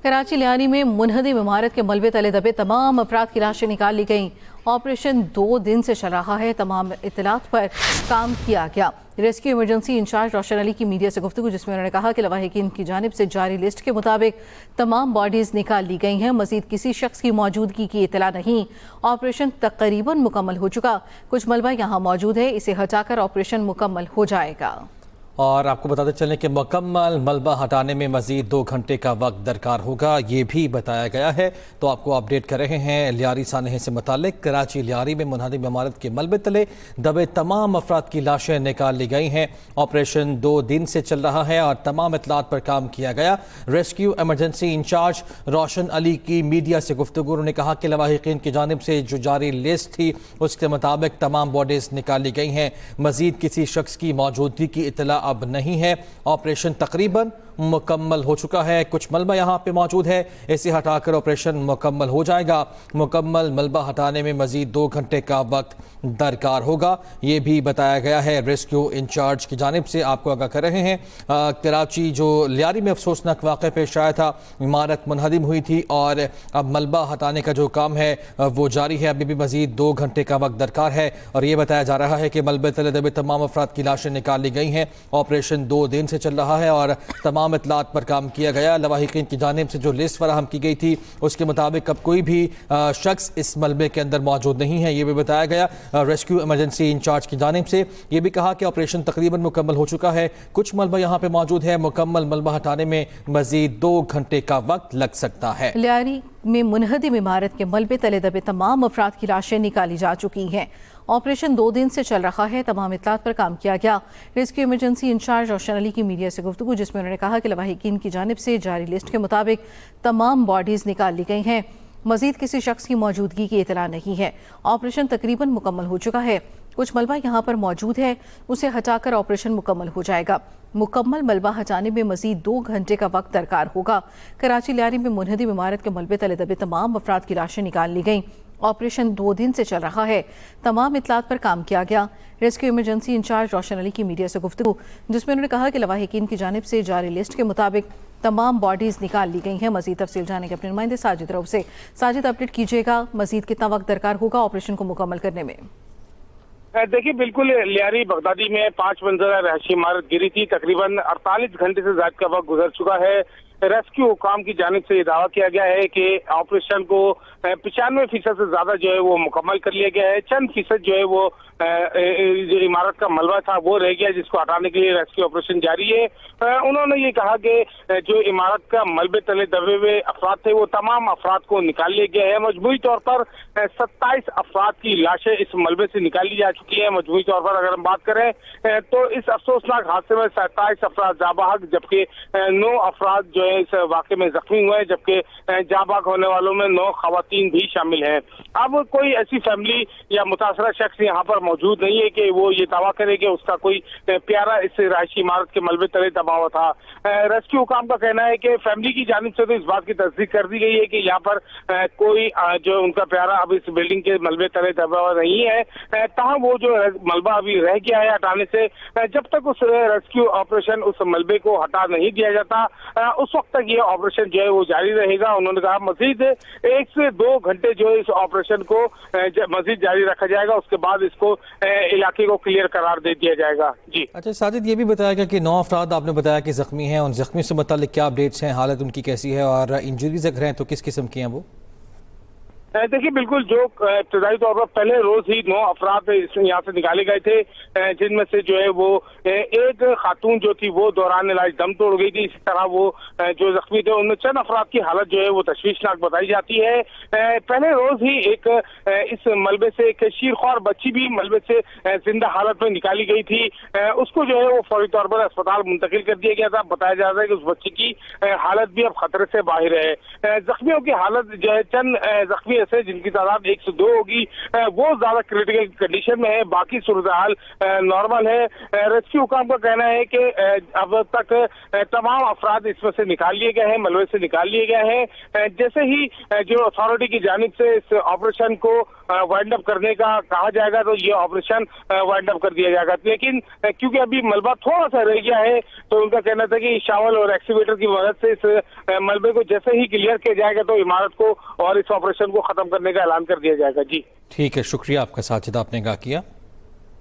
कराची लियानी में मुनहदिम इमारत के मलबे तले दबे तमाम अफराद की लाशें निकाल ली गईं। ऑपरेशन 2 दिन से चल रहा है। तमाम इत्तलात पर काम किया गया। रेस्क्यू इमरजेंसी इंचार्ज रोशन अली की मीडिया से गुफ्तगू, जिसमें उन्होंने कहा कि लवाहिकीन की जानिब से जारी लिस्ट के मुताबिक तमाम बॉडीज निकाल ली गई हैं। मजीद किसी शख्स की मौजूदगी की इतला नहीं। ऑपरेशन तकरीबन मुकम्मल हो चुका। कुछ मलबा यहाँ मौजूद है, इसे हटाकर ऑपरेशन मुकम्मल हो जाएगा। और आपको बताते चलें कि मुकम्मल मलबा हटाने में मजीद 2 घंटे का वक्त दरकार होगा, ये भी बताया गया है। तो आपको अपडेट कर रहे हैं लियारी सानहे से मुतालिक। कराची लियारी में मुनहदिम इमारत के मलबे तले दबे तमाम अफराद की लाशें निकाल ली गई हैं। ऑपरेशन 2 दिन से चल रहा है और तमाम इतलात पर काम किया गया। रेस्क्यू इमरजेंसी इंचार्ज रोशन अली की मीडिया से गुफ्तगू, उन्होंने कहा कि लवाहिकीन की जानिब से जो जारी लिस्ट थी उसके मुताबिक तमाम बॉडीज निकाल ली गई हैं। मजीद किसी शख्स की मौजूदगी की इतला अब नहीं है। ऑपरेशन तकरीबन मुकम्मल हो चुका है। कुछ मलबा यहाँ पे मौजूद है, इसे हटाकर ऑपरेशन मुकम्मल हो जाएगा। मुकम्मल मलबा हटाने में मजीद 2 घंटे का वक्त दरकार होगा, ये भी बताया गया है रेस्क्यू इंचार्ज की जानिब से। आपको आगाह कर रहे हैं कराची जो लियारी में अफसोसनाक वाक़या पेश आया था, इमारत मुनहदिम हुई थी और अब मलबा हटाने का जो काम है वो जारी है। अभी भी मजीद 2 घंटे का वक्त दरकार है और ये बताया जा रहा है कि मलबे तले दबे तमाम अफराद की लाशें निकाल ली गई हैं। ऑपरेशन 2 दिन से चल रहा है और तमाम इतलात पर काम किया गया। लवाहिकीन की जानिब से जो लिस्ट फराहम की गई थी उसके मुताबिक अब कोई भी शख्स इस मलबे के अंदर मौजूद नहीं है, ये भी बताया गया रेस्क्यू इमरजेंसी इंचार्ज की जानिब से। ये भी कहा कि ऑपरेशन तकरीबन मुकम्मल हो चुका है। कुछ मलबा यहाँ पे मौजूद है। मुकम्मल मलबा हटाने में मजीद 2 घंटे का वक्त लग सकता है। लियारी में मुनहदिम इमारत के मलबे तले दबे तमाम अफराद की लाशें निकाली जा चुकी हैं। ऑपरेशन 2 दिन से चल रहा है। तमाम इत्तलात पर काम किया गया। रेस्क्यू इमरजेंसी इंचार्ज रोशन अली की मीडिया से गुफ्तगू, जिसमें उन्होंने कहा कि लवाहिकीन की जानिब से जारी लिस्ट के मुताबिक तमाम बॉडीज निकाल ली गई हैं। मजीद किसी शख्स की मौजूदगी की इतला नहीं है। ऑपरेशन तकरीबन मुकम्मल हो चुका है। कुछ मलबा यहाँ पर मौजूद है, उसे हटाकर ऑपरेशन मुकम्मल हो जाएगा। मुकम्मल मलबा हटाने में मजीद 2 घंटे का वक्त दरकार होगा। कराची लियारी में मुनहदिम इमारत के मलबे तले दबे तमाम अफराद की लाशें निकाल ली गईं। ऑपरेशन 2 दिन से चल रहा है। तमाम इत्तलात पर काम किया गया। रेस्क्यू इमरजेंसी इंचार्ज रोशन अली की मीडिया से गुफ्तगू, जिसमें उन्होंने कहा कि लवाहिकीन की जानिब से जारी लिस्ट के मुताबिक तमाम बॉडीज निकाल ली गई हैं। मजीद तफसील जाने के अपने नुमाइंदे साजिद रऊफ से। साजिद, अपडेट कीजिएगा, मजीद कितना वक्त दरकार होगा ऑपरेशन को मुकम्मल करने में? देखिए, बिल्कुल लियारी बगदादी में 5 मंजिला रहायशी इमारत गिरी थी। तकरीबन 48 घंटे से ज्यादा का वक्त गुजर चुका है। रेस्क्यू हुकाम की जानिब से ये दावा किया गया है कि ऑपरेशन को 95% से ज्यादा जो है वो मुकम्मल कर लिया गया है। चंद फीसद जो है वो जो इमारत का मलबा था वो रह गया, जिसको हटाने के लिए रेस्क्यू ऑपरेशन जारी है। उन्होंने ये कहा कि जो इमारत का मलबे तले दबे हुए अफराद थे वो तमाम अफराद को निकाल लिया गया है। मजमूई तौर पर 27 अफराद की लाशें इस मलबे से निकाली जा चुकी है। मजमूई तौर पर अगर हम बात करें तो इस अफसोसनाक हादसे में 27 अफराद जाबाग, जबकि 9 अफराद जो है इस वाक़े में जख्मी हुए हैं, जबकि जाबाग होने वालों में 9 खवातीन भी शामिल हैं। अब कोई ऐसी फैमिली या मुतासरा शख्स यहाँ पर मौजूद नहीं है कि वो ये दावा करे कि उसका कोई प्यारा इस रहायशी इमारत के मलबे तले दबा हुआ था। रेस्क्यू हुकाम का कहना है कि फैमिली की जानिब से तो इस बात की तस्दीक कर दी गई है कि यहाँ पर कोई जो उनका प्यारा अब इस बिल्डिंग के मलबे तले दबा हुआ नहीं है। तहाँ वो जो मलबा अभी रह गया है हटाने से, जब तक उस रेस्क्यू ऑपरेशन उस मलबे को हटा नहीं दिया जाता उस वक्त तक ये ऑपरेशन जो है वो जारी रहेगा। उन्होंने कहा मजीद 1 से 2 घंटे जो है इस ऑपरेशन को मजीद जारी रखा जाएगा, उसके बाद इसको इलाके को क्लियर करार दे दिया जाएगा। जी अच्छा साजिद, ये भी बताया गया कि 9 अफराद आपने बताया कि जख्मी हैं, उन जख्मी से मुताल्लिक क्या अपडेट्स हैं, हालत उनकी कैसी है और इंजरीज अगर हैं तो किस किस्म की हैं वो? देखिए, बिल्कुल जो इब्तदाई तौर पर पहले रोज ही 9 अफराद यहाँ से निकाले गए थे, जिनमें से जो है वो एक खातून जो थी वो दौरान इलाज दम तोड़ गई थी। इसी तरह वो जो जख्मी थे उनमें चंद अफराद की हालत जो है वो तशवीशनाक बताई जाती है। पहले रोज ही एक इस मलबे से एक शीरख्वार बच्ची भी मलबे से जिंदा हालत में निकाली गई थी। उसको जो है वो फौरी तौर पर अस्पताल मुंतकिल कर दिया गया था। बताया जा रहा है कि उस बच्ची की हालत भी अब खतरे से बाहर है। जख्मियों की हालत जो है, चंद जख्मी ऐसे जिनकी तादाद 1 से 2 होगी, वो ज्यादा क्रिटिकल कंडीशन में है, बाकी सूरत हाल नॉर्मल है। रेस्क्यू हुकाम का कहना है कि अब तक तमाम अफराद इसमें से निकाल लिए गए हैं, मलबे से निकाल लिए गए हैं। जैसे ही जो अथॉरिटी की जानिब से इस ऑपरेशन को वाइंड अप करने का कहा जाएगा तो ये ऑपरेशन वाइंड अप कर दिया जाएगा। लेकिन क्योंकि अभी मलबा थोड़ा सा रह गया है तो उनका कहना था कि शावल और एक्सीवेटर की मदद से इस मलबे को जैसे ही क्लियर किया जाएगा तो इमारत को और इस ऑपरेशन को खत्म करने का ऐलान कर दिया जाएगा। जी ठीक है, शुक्रिया आपका साथ आपने कहा किया।